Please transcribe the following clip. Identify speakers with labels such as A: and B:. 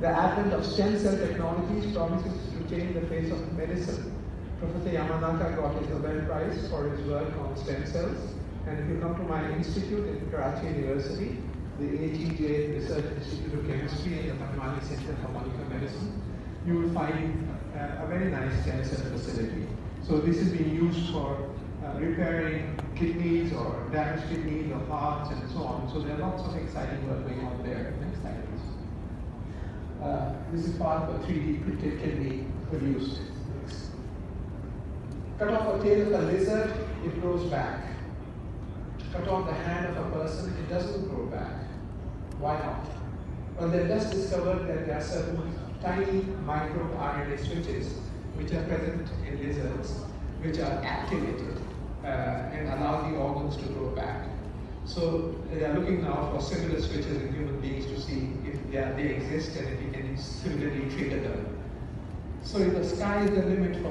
A: The advent of stem cell technologies promises to change the face of medicine. Professor Yamanaka got his Nobel Prize for his work on stem cells. And if you come to my institute in Karachi University, the AGJ Research Institute of Chemistry and the Padmani Center for Molecular Medicine, you will find a very nice stem cell facility. So this is being used for repairing kidneys or damaged kidneys or hearts and so on. So there are lots of exciting work going on there. Next slide, please. This is part of a 3D printed kidney produced. Next. Cut off a tail of a lizard, it grows back. Cut off the hand of a person, it doesn't grow back. Why not? Well, they just discovered that there are certain tiny microRNA switches which are present in lizards, which are activated and allow the organs to grow back. So they are looking now for similar switches in human beings to see if they exist and if we can similarly trigger them. So the sky is the limit for